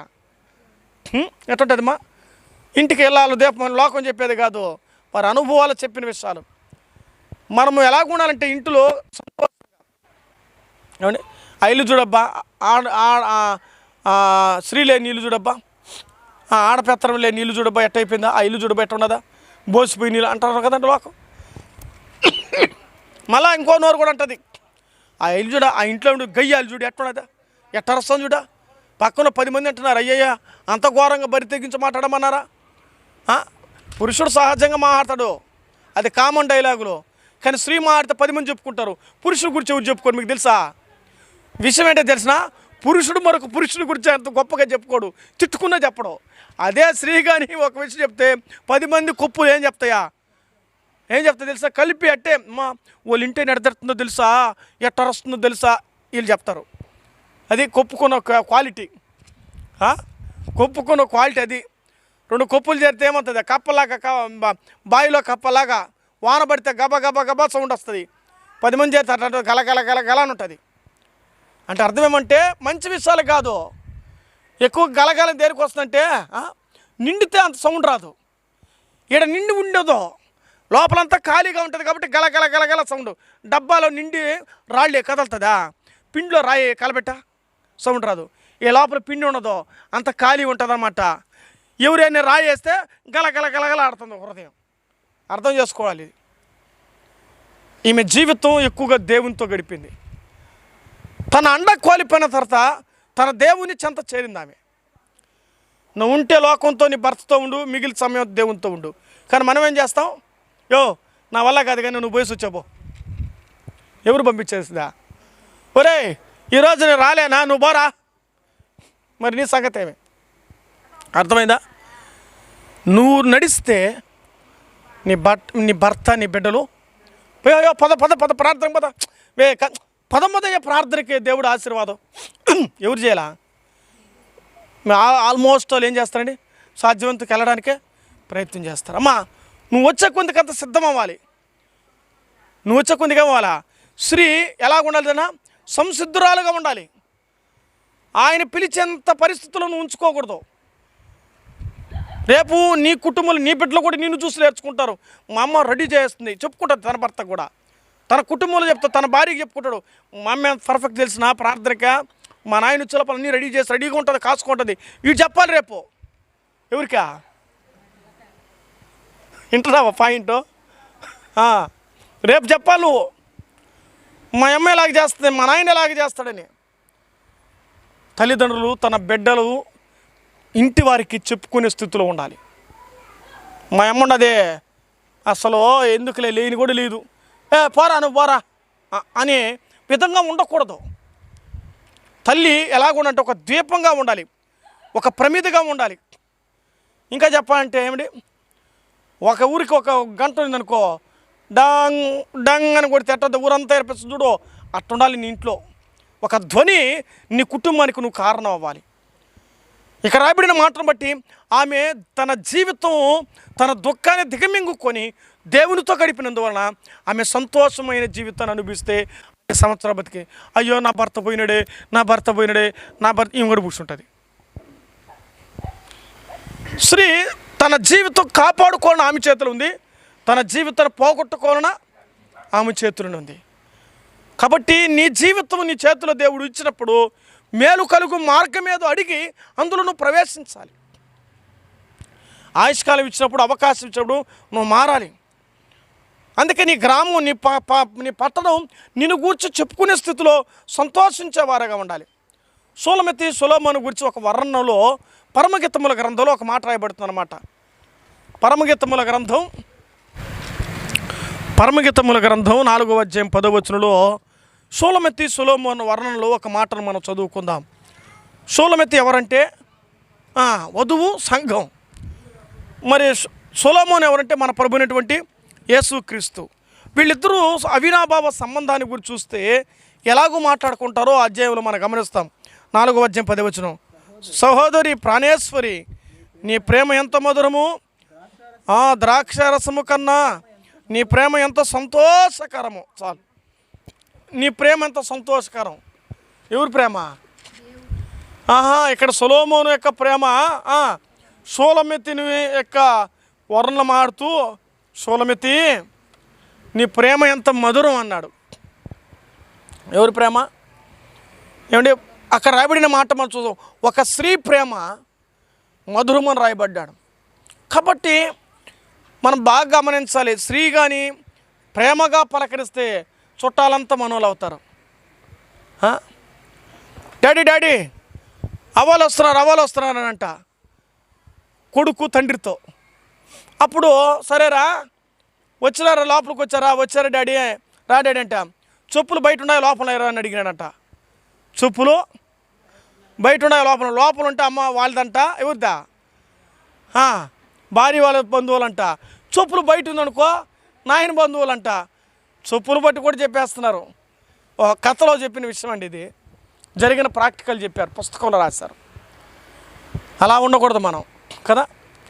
ఎట్టుంటుందమ్మా. ఇంటికి వెళ్ళాలి దీపం లోకం చెప్పేది కాదు, వారి అనుభవాలు చెప్పిన విషయాలు. మనము ఎలాగ ఉండాలంటే ఇంట్లో ఏమండి, ఆ ఇల్లు చూడబ్బా, స్త్రీ లేని నీళ్ళు చూడబ్బా, ఆడపెత్తరం లేని నీళ్ళు చూడబ్బా ఎట్టయిపోయిందా, ఆ ఇల్లు చూడబ్బా ఎట్ట ఉన్నదా, బోసిపోయి నీళ్ళు అంటారు కదండి లోకం. మళ్ళా ఇంకో నోరు కూడా ఉంటుంది, ఆ ఇల్లు చూడ, ఆ ఇంట్లో ఉండి గయ్యాలు చూడు ఎట్టున్నదా, ఎట్టరస్తాను చూడ. పక్కన 10 మంది అంటున్నారు, అయ్యయ్యా అంత ఘోరంగా బరి తెగించి మాట్లాడమన్నారా. పురుషుడు సహజంగా మాట్లాడతాడు, అది కామన్ డైలాగులు. కానీ స్త్రీ మాట్లాడితే 10 మంది చెప్పుకుంటారు. పురుషుడు గురించి ఎవరు చెప్పుకోరు. మీకు తెలుసా విషయం ఏంటో తెలిసిన, పురుషుడు మరొక పురుషుడి గురించి అంత గొప్పగా చెప్పుకోడు, తిట్టుకున్నా చెప్పడు. అదే స్త్రీ కానీ ఒక విషయం చెప్తే 10 మంది కొప్పులు ఏం చెప్తాయా, ఏం చెప్తా తెలుసా, కలిపి అట్టే మా వాళ్ళ ఇంటి ఎడతెడుతుందో తెలుసా, ఎట్టరస్తుందో తెలుసా వీళ్ళు చెప్తారు. అది కొప్పుకున్న క్వాలిటీ, కొప్పుకున్న క్వాలిటీ. అది 2 కొప్పులు చేరితే ఏమవుతుంది, కప్పలాగా బావిలో కప్పలాగా వాన పడితే గబా గబా గబా సౌండ్ వస్తుంది. 10 మంది చేస్తే అట్లా గల గల గల గల అని ఉంటుంది. అంటే అర్థం ఏమంటే మంచి విషయాలు కాదు. ఎక్కువ గలగల దేనికి వస్తుందంటే నిండితే అంత సౌండ్ రాదు. ఈడ నిండి ఉండదు, లోపలంతా ఖాళీగా ఉంటుంది కాబట్టి గలగల గలగల సౌండ్. డబ్బాలో నిండి రాళ్ళే కదులుతుందా, పిండిలో రాయి కలబెట్ట సౌండ్ రాదు. ఏ లోపల పిండి ఉండదు, అంత ఖాళీ ఉంటుంది అన్నమాట. ఎవరైనా రాయి వేస్తే గలగల గలగల ఆడుతుంది హృదయం. అర్థం చేసుకోవాలి. ఈమె జీవితం ఎక్కువగా దేవునితో గడిపింది. తన అండ కోల్పోయిన తర్వాత తన దేవుని చెంత చేరింది ఆమె. నువ్వు ఉంటే లోకంతో నీ భర్తతో ఉండు, మిగిలిన సమయం దేవునితో ఉండు. కానీ మనం ఏం చేస్తాం, నా వల్ల కాదు కానీ నువ్వు పోయి వచ్చాబో, ఎవరు పంపించేస్తుందా, ఒరే ఈరోజు నేను రాలేనా నువ్వు పోరా, మరి నీ సంగతి ఏమే. అర్థమైందా? నువ్వు నడిస్తే నీ భర్త నీ బిడ్డలు పద పద పద ప్రార్థన పద పదమ్మదయ్య ప్రార్థనకి దేవుడు ఆశీర్వాదం ఎవరు చేయాలా? ఆల్మోస్ట్ వాళ్ళు ఏం చేస్తారండి, సాధ్యవంతుకి వెళ్ళడానికే ప్రయత్నం చేస్తారు. అమ్మా నువ్వు వచ్చే కొద్దికి అంత సిద్ధం అవ్వాలి. నువ్వు వచ్చే కొద్దిగా అవ్వాలా. స్త్రీ ఎలాగ ఉండాలిదన్నా? సంసిద్ధురాలుగా ఉండాలి. ఆయన పిలిచేంత పరిస్థితుల్లో నువ్వు ఉంచుకోకూడదు. రేపు నీ కుటుంబంలో నీ బిడ్డలు కూడా నిన్ను చూసి నేర్చుకుంటారు. మా అమ్మ రెడీ చేస్తుంది చెప్పుకుంటుంది. తన భర్త కూడా తన కుటుంబంలో చెప్తా, తన భార్యకి చెప్పుకుంటాడు. మా అమ్మ పర్ఫెక్ట్ తెలిసిన ప్రార్థనక మా నాయన వచ్చేలోపల అన్నీ రెడీ చేసి రెడీగా ఉంటుంది, కాసుకుంటుంది. ఇవి చెప్పాలి రేపు. ఎవరికా వింటున్నావా పాయింట్? రేపు చెప్పాలి నువ్వు. మా అమ్మ ఎలాగ చేస్తుంది, మా నాయన ఎలాగ చేస్తాడని. తల్లిదండ్రులు తన బిడ్డలు ఇంటి వారికి చెప్పుకునే స్థితిలో ఉండాలి. మా అమ్మ ఉన్నదే అసలు ఎందుకులే లేని కూడా లేదు, పోరా నువ్వు పోరా అనే విధంగా ఉండకూడదు. తల్లి ఎలాగుండంటే ఒక ద్వీపంగా ఉండాలి, ఒక ప్రమిదగా ఉండాలి. ఇంకా చెప్పాలంటే ఏమిటి, ఒక ఊరికి ఒక గంట ఉందనుకో, డంగ్ డంగ్ అని కొడితే ఎట్ట ఊరంతా ఏర్పిస్తుంది చూడు, అట్టుండాలి నీ ఇంట్లో. ఒక ధ్వని నీ కుటుంబానికి నువ్వు కారణం అవ్వాలి. ఇక రాయబడిన మాటను బట్టి ఆమె తన జీవితం తన దుఃఖాన్ని దిగమింగుకొని దేవునితో గడిపినందువలన ఆమె సంతోషమైన జీవితాన్ని అనుభవిస్తే సంవత్సరాల బతికి అయ్యో నా భర్త పోయినాడే, నా భర్త పోయినాడే, నా భర్త ఈమె కూడా కూర్చుంటుంది. స్త్రీ తన జీవితం కాపాడుకోవాలని ఆమె చేతులు ఉంది, తన జీవితాన్ని పోగొట్టుకోవాలన్న ఆమె చేతులను ఉంది. కాబట్టి నీ జీవితం నీ చేతిలో దేవుడు ఇచ్చినప్పుడు మేలు కలుగు మార్గం ఏదో అడిగి అందులో నువ్వు ప్రవేశించాలి. ఆయుష్కాలం ఇచ్చినప్పుడు, అవకాశం ఇచ్చినప్పుడు నువ్వు మారాలి. అందుకే నీ గ్రామం నీ పట్టణం నిన్ను గూర్చి చెప్పుకునే స్థితిలో సంతోషించేవారుగా ఉండాలి. సూలమతి సొలొమోను గురించి ఒక వర్ణనలో పరమగీతముల గ్రంథంలో ఒక మాట రాయబడుతుంది అన్నమాట. పరమగీతముల గ్రంథం 4వ అధ్యాయం 10వ వచనంలో సూలమతి సొలొమోను వర్ణనలో ఒక మాటను మనం చదువుకుందాం. సూలమతి ఎవరంటే వధువు, సంఘం. మరి సొలొమోను ఎవరంటే మన ప్రభువైనటువంటి యేసుక్రీస్తు. వీళ్ళిద్దరూ అవినాభావ సంబంధాన్ని గురించి చూస్తే ఎలాగో మాట్లాడుకుంటారో అధ్యాయంలో మనం గమనిస్తాం. 4వ అధ్యాయం 10వ వచనం, సహోదరి ప్రాణేశ్వరి నీ ప్రేమ ఎంత మధురము, ద్రాక్షరసము కన్నా నీ ప్రేమ ఎంత సంతోషకరము. చాలు, నీ ప్రేమ ఎంత సంతోషకరం. ఎవరి ప్రేమ? ఇక్కడ సొలొమోను యొక్క ప్రేమ సూలమతిని యొక్క వర్ణమాడుతూ సూలమతి నీ ప్రేమ ఎంత మధురం అన్నాడు. ఎవరి ప్రేమ? ఏమంటే అక్కడ రాయబడిన మాట మనం చూద్దాం. ఒక స్త్రీ ప్రేమ మధురం అని రాయబడ్డాడు. కాబట్టి మనం బాగా గమనించాలి. స్త్రీ కానీ ప్రేమగా పలకరిస్తే చుట్టాలంతా మనోళ్ళు అవుతారు. డాడీ అవ్వాలి వస్తున్నారనంట కొడుకు తండ్రితో. అప్పుడు సరేరా వచ్చినారా, లోపలికి వచ్చారా డాడీ, రా డాడీ అంట. చెప్పులు బయట ఉన్నాయి లోపల అని అడిగినాడంట. చెప్పులు బయట ఉన్నాయి లోపల ఉంటే అమ్మ వాళ్ళదంట. ఎవరిదా? భార్య వాళ్ళ బంధువులంట. చెప్పులు బయట ఉందనుకో నాయన బంధువులంట. చెప్పులు బట్టి కూడా చెప్పేస్తున్నారు. ఒక కథలో చెప్పిన విషయం అండి ఇది. జరిగిన ప్రాక్టికల్ చెప్పారు, పుస్తకంలో రాశారు. అలా ఉండకూడదు మనం కదా.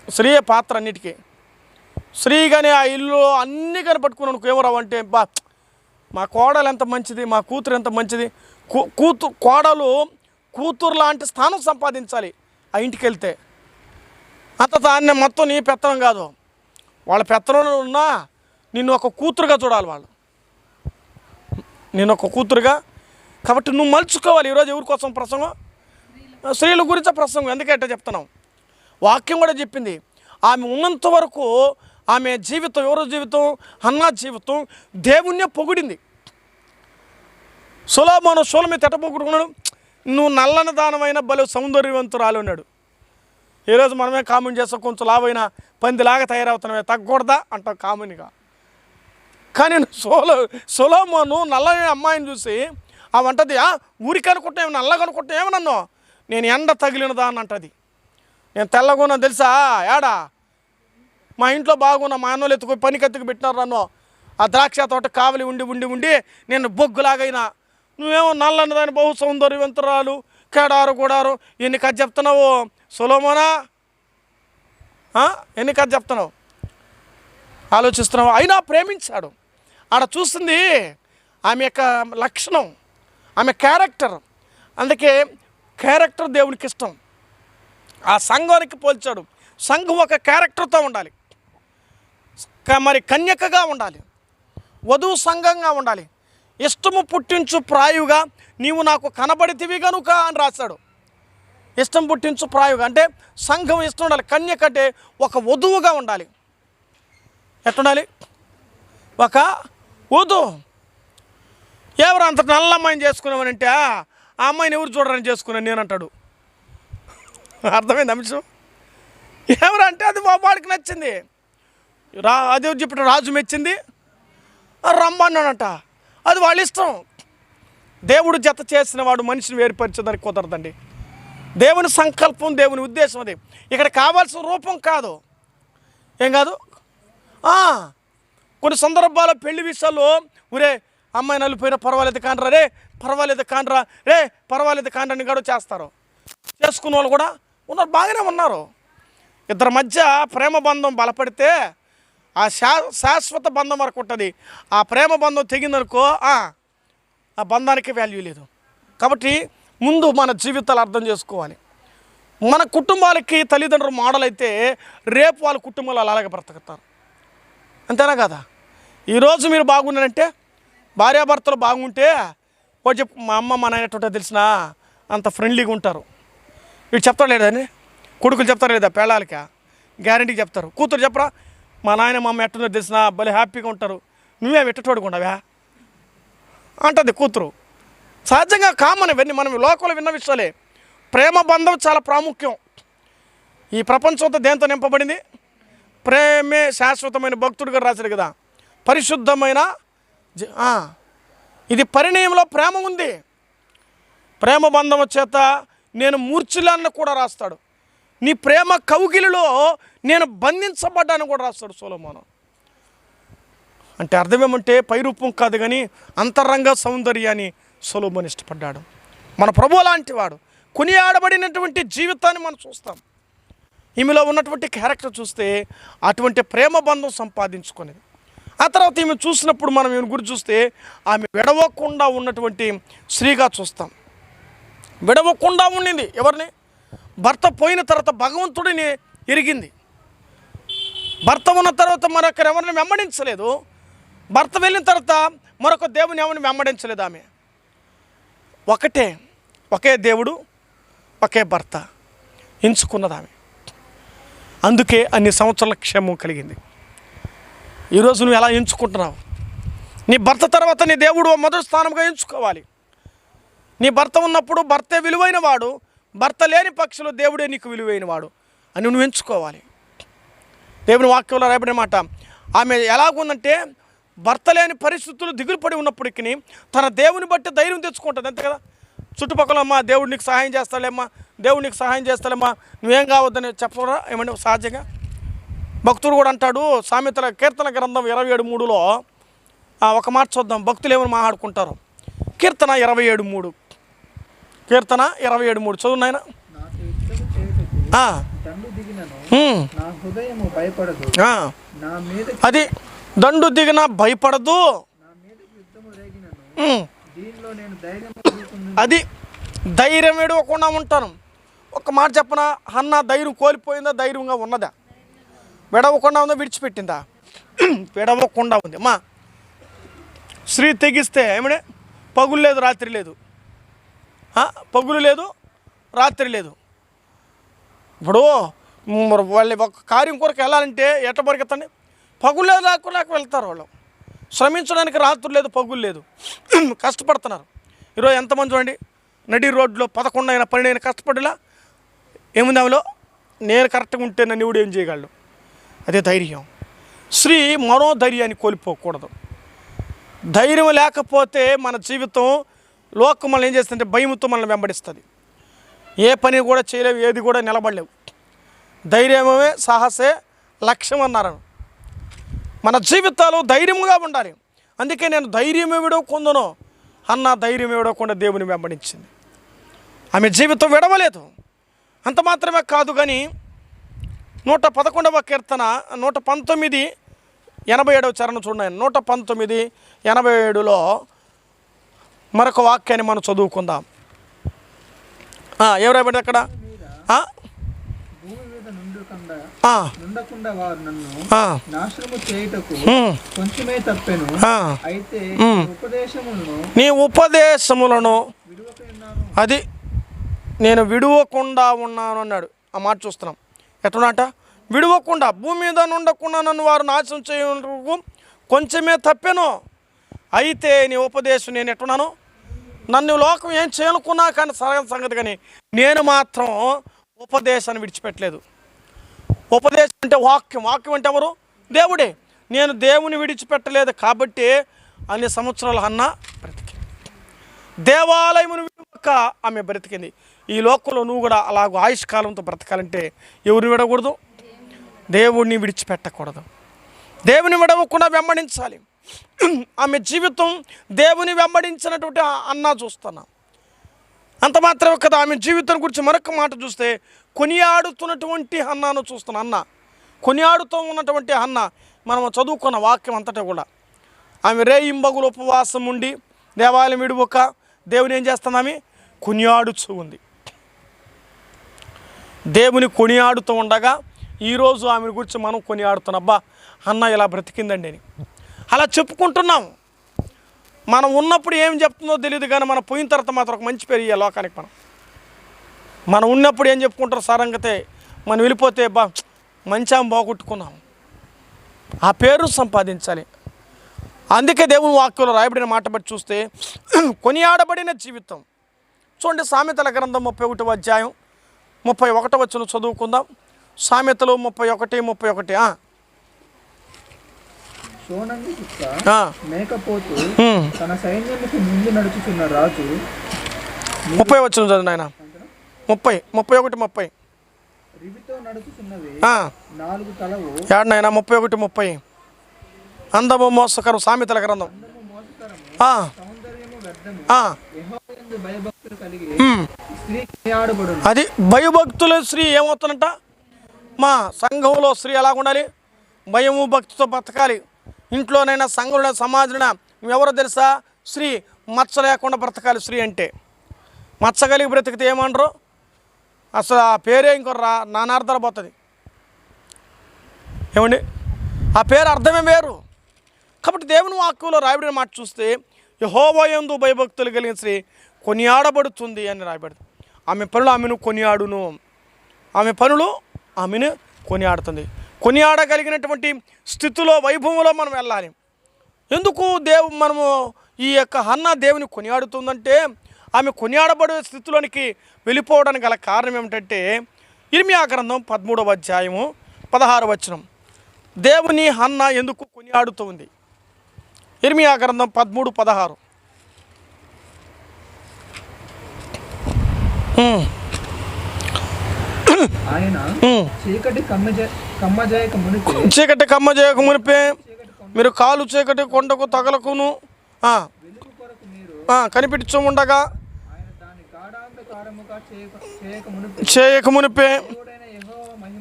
స్త్రీ పాత్ర అన్నిటికీ. స్త్రీ కానీ ఆ ఇల్లు అన్నీ కానీ పట్టుకున్నాను ఏమరావంటే మా కోడలు ఎంత మంచిది, మా కూతురు ఎంత మంచిది. కోడలు కూతురు లాంటి స్థానం సంపాదించాలి ఆ ఇంటికి వెళ్తే. దాన్ని మొత్తం నీ పెత్తనం కాదు, వాళ్ళ పెత్తనంలో ఉన్నా నిన్ను ఒక కూతురుగా చూడాలి వాళ్ళు, నేను ఒక కూతురుగా. కాబట్టి నువ్వు మలుచుకోవాలి. ఈరోజు ఎవరి కోసం ప్రసంగం? స్త్రీల గురించే ప్రసంగం. ఎందుకంటే చెప్తున్నాం, వాక్యం కూడా చెప్పింది. ఆమె ఉన్నంత వరకు ఆమె జీవితం, ఎవరో జీవితం, హన్నా జీవితం దేవుణ్ణే పొగిడింది. సొలొమోను సూలమతి ఎట్ట పొగుడుకున్నాడు? నువ్వు నల్లని దానమైన భలే సౌందర్యవంతురాలు అన్నాడు. ఈరోజు మనమే కామెంట్ చేస్తాం, కొంచెం లావైనా పందిలాగా తయారవుతున్నామే, తగ్గకూడదా అంటాం కామన్గా. కానీ సొలొమోను నల్లని అమ్మాయిని చూసి ఆ వంటది ఊరికి అనుకుంటే నల్లగా అనుకుంటే ఏమన్నాను, నేను ఎండ తగిలినదా అని అంటది. నేను తెల్లగున్నా తెలుసా, ఏడా మా ఇంట్లో బాగున్నా, మా అన్నోళ్ళు ఎత్తుకు పనికి ఎత్తుకు పెట్టినారు నన్ను. ఆ ద్రాక్ష తోట కావలి ఉండి నేను బొగ్గులాగైనా, నువ్వేమో నల్లన్నదాని బహు సౌందర్యవంతురాలు, కేడారు గూడారు, ఎన్ని కథ చెప్తున్నావు సొలొమోనా. ఎన్ని కథ చెప్తున్నావు, ఆలోచిస్తున్నావు. అయినా ప్రేమించాడు. ఆడ చూస్తుంది ఆమె యొక్క లక్షణం, ఆమె క్యారెక్టర్. అందుకే క్యారెక్టర్ దేవునికి ఇష్టం. ఆ సంఘానికి పోల్చాడు. సంఘం ఒక క్యారెక్టర్తో ఉండాలి, మరి కన్యకగా ఉండాలి, వధువు సంఘంగా ఉండాలి. ఇష్టము పుట్టించు ప్రాయుగా నీవు నాకు కనబడితివి గనుక అని రాశాడు. ఇష్టం పుట్టించు ప్రాయుగా అంటే సంఘం ఇష్టం ఉండాలి. కన్యక అంటే ఒక వధువుగా ఉండాలి. ఎట్లుండాలి? ఒక వధువు. ఎవరు అంత నల్ల అమ్మాయిని చేసుకున్నామని అంటే ఆ అమ్మాయిని ఎవరు చూడరని చేసుకున్నాను నేను అంటాడు. అర్థమైంది అంశం? ఎవరంటే అది మా వాడికి నచ్చింది. అదే చెప్పిన రాజు మెచ్చింది రమ్మన్నాడంట. అది వాళ్ళ ఇష్టం. దేవుడు జత చేసిన వాడు మనిషిని వేరుపరిచేదానికి కుదరదండి. దేవుని సంకల్పం, దేవుని ఉద్దేశం అది. ఇక్కడ కావాల్సిన రూపం కాదు, ఏం కాదు. కొన్ని సందర్భాల్లో పెళ్లి విషయాల్లో ఊరే అమ్మాయి నలిపోయినా పర్వాలేదు కానరా, రే పర్వాలేదు కానరా, రే పర్వాలేదు కానరని కూడా చేస్తారు. చేసుకున్న వాళ్ళు కూడా ఉన్నారు, బాగానే ఉన్నారు. ఇద్దరి మధ్య ప్రేమ బంధం బలపడితే ఆ శాశ్వత బంధం వరకు ఉంటుంది. ఆ ప్రేమ బంధం తెగిందనుకో ఆ బంధానికి వాల్యూ లేదు. కాబట్టి ముందు మన జీవితాలు అర్థం చేసుకోవాలి. మన కుటుంబాలకి తల్లిదండ్రులు మోడల్ అయితే రేపు వాళ్ళ కుటుంబాలు అలాగే బ్రతుకుతారు. అంతేనా కదా? ఈరోజు మీరు బాగున్నారంటే, భార్యాభర్తలు బాగుంటే వాడు చెప్పు మా అమ్మ మా నాయన ఎట్టుంటో తెలిసినా అంత ఫ్రెండ్లీగా ఉంటారు. వీడు చెప్తారు లేదని, కొడుకులు చెప్తారు లేదా పేళాలకి గ్యారంటీకి చెప్తారు. కూతురు చెప్పరా మా నాయన మా అమ్మ ఎట్టున్నో తెలిసినా భలే హ్యాపీగా ఉంటారు, నువ్వే ఎట్టటోడుకుంటావా అంటుంది కూతురు. సహజంగా కామన్ ఇవన్నీ, మనం లోకంలో విన్న విషయాలే. ప్రేమ బంధం చాలా ప్రాముఖ్యం. ఈ ప్రపంచంతో దేంతో నింపబడింది? ప్రేమే శాశ్వతమైన. భక్తుడు గారు రాశారు కదా, పరిశుద్ధమైన ఇది పరిణయంలో ప్రేమ ఉంది. ప్రేమ బంధం చేత నేను మూర్ఛిలాన్ని కూడా రాస్తాడు. నీ ప్రేమ కౌగిలిలో నేను బంధించబడ్డాను కూడా రాస్తాడు సొలొమోను. అంటే అర్థమేమంటే పైరూపం కాదు కానీ అంతరంగ సౌందర్యాన్ని సొలొమోను ఇష్టపడ్డాడు. మన ప్రభువు లాంటి వాడు. కొనియాడబడినటువంటి జీవితాన్ని మనం చూస్తాం. ఈమెలో ఉన్నటువంటి క్యారెక్టర్ చూస్తే అటువంటి ప్రేమ బంధం సంపాదించుకునేది. ఆ తర్వాత ఈమె చూసినప్పుడు మనం ఈమె గురించి చూస్తే ఆమె విడవకుండా ఉన్నటువంటి స్త్రీగా చూస్తాం. విడవకుండా ఉండింది. ఎవరిని? భర్త పోయిన తర్వాత భగవంతుడిని ఎరిగింది. భర్త ఉన్న తర్వాత మరొకరు ఎవరిని వెంబడించలేదు. భర్త వెళ్ళిన తర్వాత మరొక దేవుని ఎవరిని వెంబడించలేదు. ఆమె ఒకే దేవుడు, ఒకే భర్త ఎంచుకున్నది ఆమె. అందుకే అన్ని సంవత్సరాల క్షేమం కలిగింది. ఈరోజు నువ్వు ఎలా ఎంచుకుంటున్నావు? నీ భర్త తర్వాత నీ దేవుడు మొదటి స్థానంగా ఎంచుకోవాలి. నీ భర్త ఉన్నప్పుడు భర్తే విలువైన వాడు, భర్త లేని పక్షులు దేవుడే నీకు విలువైన వాడు అని నువ్వు ఎంచుకోవాలి. దేవుని వాక్యంలో రాయబడిన మాట, ఆమె ఎలాగుందంటే భర్త లేని పరిస్థితులు దిగులు పడి ఉన్నప్పటికీ తన దేవుని బట్టి ధైర్యం తెచ్చుకుంటుంది. అంతే కదా? చుట్టుపక్కల అమ్మా దేవుడు నీకు సహాయం చేస్తాలేమ్మా, దేవుడు నీకు సహాయం చేస్తాలేమ్మా, నువ్వేం కావద్దని చెప్పరా ఏమంటే సహజంగా. భక్తుడు కూడా అంటాడు, సామెతల కీర్తన గ్రంథం 27:3లో ఒక మాట చూద్దాం. భక్తులు ఏమని మాట్లాడుకుంటారు. కీర్తన 27:3, కీర్తన 27:3 చదువు నాయన. అది దండు దిగిన భయపడదు, అది ధైర్యం విడవకుండా ఉంటాను. ఒక మాట చెప్పనా, హన్నా ధైర్యం కోల్పోయిందా, ధైర్యంగా ఉన్నదా? విడవకుండా ఉందా, విడిచిపెట్టిందా? విడవకుండా ఉంది. మా స్త్రీ తెగిస్తే ఏమడే పగులు లేదు, రాత్రి లేదు. పగులు లేదు, రాత్రి లేదు. ఇప్పుడు వాళ్ళు ఒక కార్యం కొరకు వెళ్ళాలంటే ఎట్లా పరిగెత్తండి? పగులు లేదు, రాకుండా వెళ్తారు. వాళ్ళు శ్రమించడానికి రాత్రి లేదు, పగులు లేదు, కష్టపడుతున్నారు. ఈరోజు ఎంతమంది చూడండి నడి రోడ్లో 11 అయినా 12 అయినా కష్టపడిలా ఏముంది ఆమెలో? నేను కరెక్ట్గా ఉంటే నన్ను ఎవడు ఏం చేయగలడు? అదే ధైర్యం. స్త్రీ మరో ధైర్యాన్ని కోల్పోకూడదు. ధైర్యం లేకపోతే మన జీవితం లోకం మనల్ని ఏం చేస్తుందంటే భయంతో మనల్ని వెంబడిస్తుంది. ఏ పని కూడా చేయలేవు, ఏది కూడా నిలబడలేవు. ధైర్యమే సాహసే లక్ష్యం అన్నారు. మన జీవితాలు ధైర్యంగా ఉండాలి. అందుకే నేను ధైర్యం విడవకుందును అన్న ధైర్యం విడవకుండా దేవుని వెంబడించింది. ఆమె జీవితం విడవలేదు. అంత మాత్రమే కాదు కానీ 111వ కీర్తన 119:87 చరణం చూడండి. 119:87లో మరొక వాక్యాన్ని మనం చదువుకుందాం. ఎవరైనా అక్కడ భూమి మీద ఆ, నుండకుండా వారు నన్ను ఆ, నాశనము చేయుటకు ఉమ్, కొంచెమే తప్పెను. ఆ, అయితే ఉమ్. ఉపదేశములను నీ ఉపదేశములను విడువక ఉన్నాను. అది నేను విడువకుండా ఉన్నాను అన్నాడు. ఆ మాట చూస్తున్నాం. ఎట్లున్నట విడువకుండా, భూమి మీద ఉండకుండా నన్ను వారు నాశనం చేయకు కొంచెమే తప్పెను. అయితే నీ ఉపదేశం నేను ఎట్టున్నాను, నన్ను లోకం ఏం చేయనుకున్నా కానీ సరైన సంగతి, కానీ నేను మాత్రం ఉపదేశాన్ని విడిచిపెట్టలేదు. ఉపదేశం అంటే వాక్యం, వాక్యం అంటే ఎవరు? దేవుడే. నేను దేవుని విడిచిపెట్టలేదు కాబట్టి అన్ని సంవత్సరాలు హన్నా బ్రతికింది. దేవాలయమును విడవక ఆమె బ్రతికింది. ఈ లోకంలో నువ్వు కూడా అలాగ ఆయుష్కాలంతో బ్రతకాలంటే ఎవరిని విడకూడదు? దేవుడిని విడిచిపెట్టకూడదు. దేవుని విడవకుండా వెంబడించాలి. ఆమె జీవితం దేవుని వెంబడించినటువంటి అన్న చూస్తున్నాం. అంత మాత్రమే కదా, ఆమె జీవితం గురించి మరొక మాట చూస్తే కొనియాడుతున్నటువంటి అన్నాను చూస్తున్నాం. అన్న కొనియాడుతూ ఉన్నటువంటి అన్న, మనం చదువుకున్న వాక్యం అంతటా కూడా ఆమె రేయింబగులు ఉపవాసం ఉండి దేవాలయం విడువక దేవుని ఏం చేస్తుంది? ఆమె కొనియాడుతూ ఉంది. దేవుని కొనియాడుతూ ఉండగా ఈరోజు ఆమె గురించి మనం కొనియాడుతున్నాం. అబ్బా అన్న ఇలా బ్రతికిందండి అని అలా చెప్పుకుంటున్నాం. మనం ఉన్నప్పుడు ఏం చెప్తుందో తెలియదు, కానీ మనం పోయిన తర్వాత మాత్రం ఒక మంచి పేరు ఇయ్యాలి లోకానికి. మనం ఉన్నప్పుడు ఏం చెప్పుకుంటారు? సారంగతే. మనం వెళ్ళిపోతే బా మంచి ఆమె బాగొట్టుకున్నాం, ఆ పేరు సంపాదించాలి. అందుకే దేవుని వాక్యంలో రాయబడిన మాట బట్టి చూస్తే కొనియాడబడిన జీవితం చూడండి. సామెతల గ్రంథం 31వ అధ్యాయం 31వ వచనం చదువుకుందాం. సామెతలు 31:31. సోనంగి కుక్క మేకపోతు తన సైన్యానికి ముందు నడుచుతున్న రాజు 30 వచనం చదువు నాయన. 31:30 రివితో నడుచుతున్నవి 4 తలవు. ఏడు నాయన 31:30. అందము మోసకరం. సామెతల గ్రంథం. సౌందర్యము వ్యర్థము. యెహోవాయందు భయభక్తులు కలిగి స్త్రీ కొనియాడబడును. అది భయభక్తుల స్త్రీ ఏమవుతుందంట? మా సంఘంలో స్త్రీ ఎలా ఉండాలి? భయము భక్తితో బ్రతకాలి. ఇంట్లోనైనా సంఘంలో సమాజంలో నువ్వెవరో తెలుసా? స్త్రీ మచ్చ లేకుండా బ్రతకాలి. స్త్రీ అంటే మచ్చగలిగి బ్రతికితే ఏమంటారు? అసలు ఆ పేరే ఇంకొర్రా నానార్థాలు పోతుంది. ఏమండి, ఆ పేరు అర్థమే వేరు. కాబట్టి దేవుని వాక్యంలో రాయబడిన మాట చూస్తే యెహోవాయందు భయభక్తులు కలిగిన స్త్రీ కొనియాడబడుతుంది అని రాయబడింది. ఆమె పనులు ఆమెను కొనియాడును. ఆమె పనులు ఆమెను కొనియాడుతుంది. కొనియాడగలిగినటువంటి స్థితిలో, వైభవంలో మనం వెళ్ళాలి. ఎందుకు మనము ఈ యొక్క హన్న దేవుని కొనియాడుతుందంటే, ఆమె కొనియాడబడే స్థితిలోనికి వెళ్ళిపోవడానికి గల కారణం ఏమిటంటే, ఇర్మియా గ్రంథం 13వ అధ్యాయము 16వ వచనం. దేవుని హన్న ఎందుకు కొనియాడుతూ ఉంది? ఇర్మియా గ్రంథం 13:16. ఆయన చీకటి కమ్మజేయక మునిపే మీరు కాలు చీకటి కొండకు తగలకును కనిపించు ఉండగా చేయక మునిపే,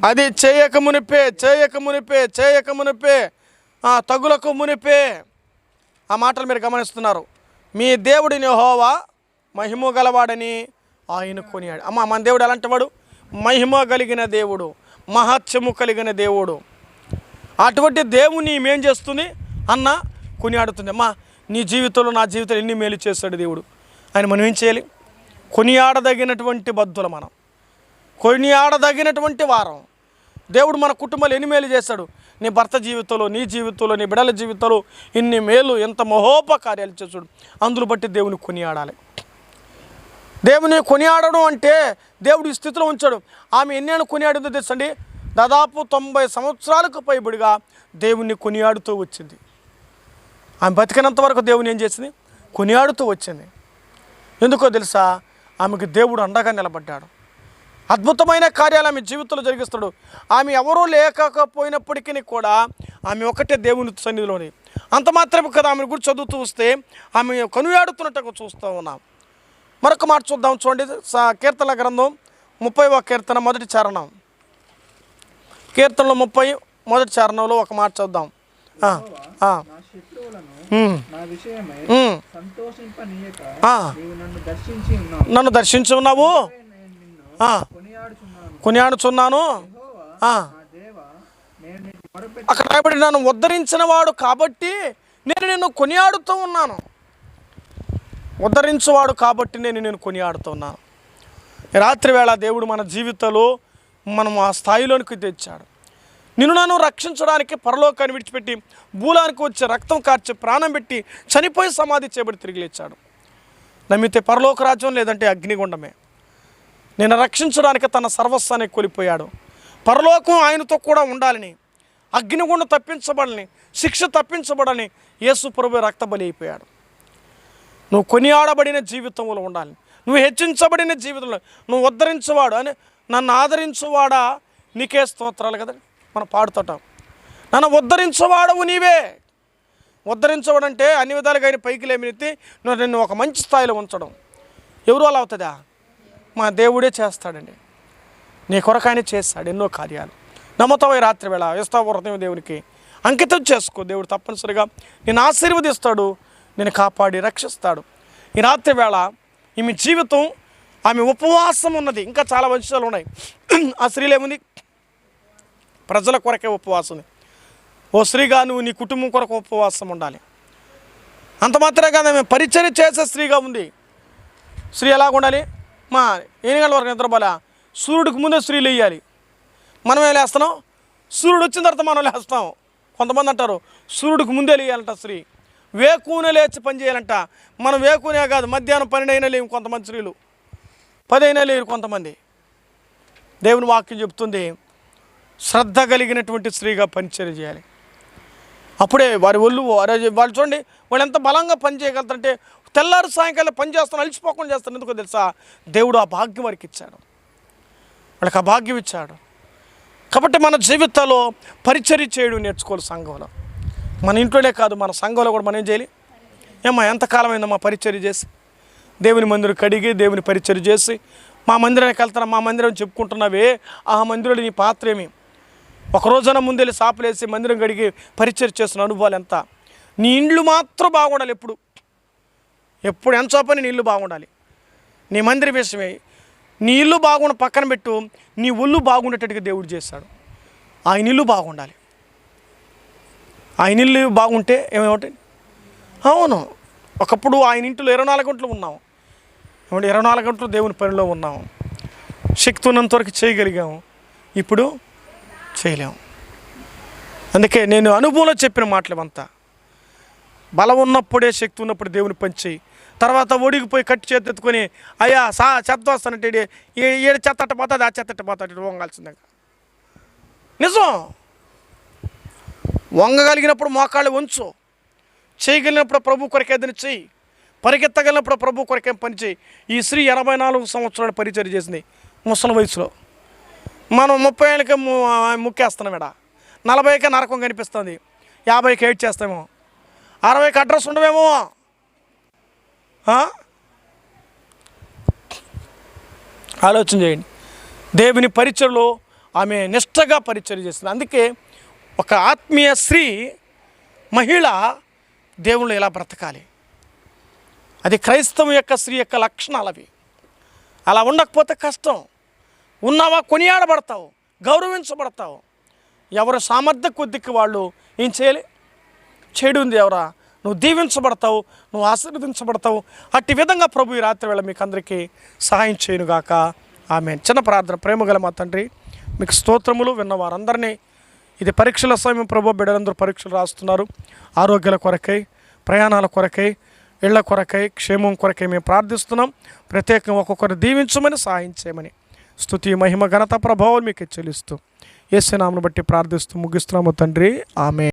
అది చేయక మునిపే తగులకు మునిపే. ఆ మాటలు మీరు గమనిస్తున్నారు. మీ దేవుడిని యెహోవా మహిమ గలవాడని ఆయన కొనియాడు. మన దేవుడు ఎలాంటి వాడు? మహిమ కలిగిన దేవుడు, మహత్యము కలిగిన దేవుడు. అటువంటి దేవుని ఏం చేస్తుంది? అన్న కొనియాడుతుంది. నీ జీవితంలో నా జీవితంలో ఎన్ని మేలు చేస్తాడు దేవుడు అని మనం ఏం చేయాలి? కొనియాడదగినటువంటి బద్ధులు మనం, కొనియాడదగినటువంటి వారం. దేవుడు మన కుటుంబాలు ఎన్ని మేలు చేస్తాడు? నీ భర్త జీవితంలో, నీ జీవితంలో, నీ బిడ్డల జీవితంలో ఇన్ని మేలు, ఎంత మహోపకార్యాలు చేస్తాడు. అందులో బట్టి దేవుని కొనియాడాలి. దేవుని కొనియాడడం అంటే దేవుడు ఈ స్థితిలో ఉంచాడు. ఆమె ఎన్నేళ్ళు కొనియాడిందో తెలుసండి? దాదాపు 90 సంవత్సరాలకు పైబడిగా దేవుణ్ణి కొనియాడుతూ వచ్చింది. ఆమె బతికినంత వరకు దేవుని ఏం చేసింది? కొనియాడుతూ వచ్చింది. ఎందుకో తెలుసా? ఆమెకు దేవుడు అండగా నిలబడ్డాడు. అద్భుతమైన కార్యాలు ఆమె జీవితంలో జరిగిస్తాడు. ఆమె ఎవరూ లేకపోయినప్పటికీ కూడా ఆమె ఒకటే దేవుని సన్నిధిలోని. అంత మాత్రమే కదా, ఆమె గురించి చదువుతూ వస్తే ఆమె కొనియాడుతున్నట్టుగా చూస్తూ ఉన్నాం. మరొక మాట చూద్దాం. చూడండి, కీర్తన గ్రంథం 30వ కీర్తన 1వ చరణం. కీర్తనలో 30 చరణంలో ఒక మాట చూద్దాం. నా శత్రువులను నా విషయమై సంతోషింపనీయక నీవు నన్ను దర్శించి ఉన్నావు. నేను నిన్ను కొనియాడుచున్నాను. అక్కడ రాయబడి నన్ను ఉద్ధరించిన వాడు కాబట్టి నేను నిన్ను కొనియాడుతూ ఉన్నాను. ఉద్ధరించువాడు కాబట్టి నేను కొనియాడుతూ ఉన్నాను. రాత్రి వేళ దేవుడు మన జీవితంలో మనం ఆ స్థాయిలోనికి తెచ్చాడు. నన్ను రక్షించడానికి పరలోకాన్ని విడిచిపెట్టి భూలానికి వచ్చి రక్తం కార్చి ప్రాణం పెట్టి చనిపోయి సమాధి చేయబడి తిరిగి లేచాడు. నమ్మితే పరలోక రాజ్యం, లేదంటే అగ్నిగుండమే. నేను రక్షించడానికి తన సర్వస్వాన్ని కోల్పోయాడు. పరలోకం ఆయనతో కూడా ఉండాలని, అగ్నిగుండం తప్పించబడాలని, శిక్ష తప్పించబడాలని యేసు ప్రభువు రక్త బలి అయిపోయాడు. నువ్వు కొనియాడబడిన జీవితంలో ఉండాలి. నువ్వు హెచ్చించబడిన జీవితంలో నువ్వు ఉద్ధరించువాడు అని, నన్ను ఆదరించువాడా నీకే స్తోత్రాలు కదా మనం పాడుతుంటాం. నన్ను ఉద్ధరించువాడవు నీవే. ఉద్ధరించవాడంటే అన్ని విధాలుగా ఆయన పైకి లేమినెత్తి నిన్ను ఒక మంచి స్థాయిలో ఉంచడం. ఎవరు అలా అవుతుందా? మా దేవుడే చేస్తాడండి. నీ కొరకు ఆయన చేస్తాడు ఎన్నో కార్యాలు. నమ్మతమై రాత్రి వేళ హృదయం దేవునికి అంకితం చేసుకో. దేవుడు తప్పనిసరిగా నేను ఆశీర్వదిస్తాడు, నేను కాపాడి రక్షిస్తాడు. ఈ రాత్రి వేళ ఈమె జీవితం, ఆమె ఉపవాసం ఉన్నది. ఇంకా చాలా విషయాలు ఉన్నాయి. ఆ స్త్రీలు ఏముంది? ప్రజల కొరకే ఉపవాసం ఉంది. ఓ స్త్రీగా నువ్వు నీ కుటుంబం కొరకు ఉపవాసం ఉండాలి. అంత మాత్రమే కాదు, ఆమె పరిచర్య చేసే స్త్రీగా ఉంది. స్త్రీ ఎలాగ ఉండాలి? 8 గంటల వరకు నిద్రపోలే. సూర్యుడికి ముందే స్త్రీలు వేయాలి. మనం ఏం లేస్తున్నాం? సూర్యుడు వచ్చిన తర్వాత మనం లేస్తాం. కొంతమంది అంటారు సూర్యుడికి ముందే లేయాలంట స్త్రీ. వేకునే లేచి పని చేయాలంట. మనం వేకునే కాదు, మధ్యాహ్నం 12 అయినా లేవు కొంతమంది స్త్రీలు, 10 అయినా లేరు కొంతమంది. దేవుని వాక్యం చెప్తుంది శ్రద్ధ కలిగినటువంటి స్త్రీగా పరిచర్య చేయాలి. అప్పుడే వారి ఒళ్ళు వాళ్ళు చూడండి, వాళ్ళు ఎంత బలంగా పని చేయగలుగుతారంటే తెల్లారు సాయంకాలం పని చేస్తాను, అలసిపోకుండా చేస్తాను. ఎందుకో తెలుసా? దేవుడు ఆ భాగ్యం వారికి ఇచ్చాడు, వాళ్ళకి ఆ భాగ్యం ఇచ్చాడు. కాబట్టి మన జీవితాల్లో పరిచర్య చేయడం నేర్చుకోవాలి. సంఘంలో, మన ఇంట్లోనే కాదు, మన సంఘంలో కూడా మనం ఏం చేయాలి? ఎంతకాలం అయిందమ్మా పరిచర్య చేసి, దేవుని మందిరం కడిగి దేవుని పరిచర్య చేసి, మా మందిరానికి వెళ్తారా, మా మందిరం చెప్పుకుంటున్నావే, ఆ మందిరంలో నీ పాత్ర ఏమి? ఒకరోజున ముందెళ్ళి సాపులేసి మందిరం కడిగి పరిచర్య చేస్తున్న అనుభవాలు ఎంత? నీ ఇండ్లు మాత్రం బాగుండాలి. ఎప్పుడు ఎంత పని నీ ఇల్లు బాగుండాలి. నీ మందిర విషయమే, నీ ఇల్లు బాగుండ పక్కన పెట్టు, నీ ఒళ్ళు బాగుండేటట్టుగా దేవుడు చేశాడు. ఆయన ఇల్లు బాగుండాలి. ఆయన ఇల్లు బాగుంటే ఏమేమిటి? అవును, ఒకప్పుడు ఆయన ఇంట్లో 24 గంటలు ఉన్నాము. 24 గంటలు దేవుని పనిలో ఉన్నాము. శక్తి ఉన్నంత వరకు చేయగలిగాము, ఇప్పుడు చేయలేము. అందుకే నేను అనుభవంలో చెప్పిన మాటలు అంతా, బలం ఉన్నప్పుడే, శక్తి ఉన్నప్పుడు దేవుని పని చేయి. తర్వాత ఒడిగిపోయి కట్టి చేతి ఎత్తుకొని అయ్యా చెత్త వస్తానంటే ఏడు చెత్త అట్టపోతుంది, ఆ చెత్త అట్టపోతాడు, వంగాల్సిందే. నిజం, వంగగలిగినప్పుడు మోకాళ్ళు వంచు, చేయగలిగినప్పుడు ప్రభు కొరకే ఏదైనా చెయ్యి, పరిగెత్తగలిగినప్పుడు ప్రభు కొరకేం పని చేయి. ఈ స్త్రీ 84 సంవత్సరాలు పరిచర్య చేసింది ముసలి వయసులో. మనం 30 ఏళ్ళకి ముక్కేస్తున్నాం. 40కే నరకం కనిపిస్తుంది, 50కి ఏడ్ చేస్తామేమో, 60కి అడ్రస్ ఉండవేమో. ఆలోచన చేయండి. దేవుని పరిచర్లో ఆమె నిష్టగా పరిచర్య చేస్తుంది. అందుకే ఒక ఆత్మీయ స్త్రీ, మహిళ దేవుళ్ళు ఎలా బ్రతకాలి, అది క్రైస్తవం యొక్క స్త్రీ యొక్క లక్షణాలు అవి. అలా ఉండకపోతే కష్టం. ఉన్నావా కొనియాడబడతావు, గౌరవించబడతావు. ఎవరు సామర్థ్య కొద్దికి వాళ్ళు ఏం చేయాలి? చెడు ఉంది ఎవరా, నువ్వు దీవించబడతావు, నువ్వు ఆశీర్వదించబడతావు. అట్టి విధంగా ప్రభు ఈ రాత్రి వేళ మీకు అందరికీ సహాయం చేయనుగాక. ఆమేన్. చిన్న ప్రార్థన. ప్రేమగల మా తండ్రి, మీకు స్తోత్రములు. విన్న వారందరినీ, ఇది పరీక్షల సమయం ప్రభు, బిడ్డలందరూ పరీక్షలు రాస్తున్నారు. ఆరోగ్యాల కొరకై, ప్రయాణాల కొరకై, ఇళ్ల కొరకై, క్షేమం కొరకై మేము ప్రార్థిస్తున్నాం. ప్రత్యేకంగా ఒక్కొక్కరు దీవించమని, సహాయం చేయమని స్తుతి, మహిమ, ఘనత, ప్రభావం మీకు చెల్లిస్తూ యేసు నామమును బట్టి ప్రార్థిస్తూ ముగిస్తున్నాము తండ్రి. ఆమేన్.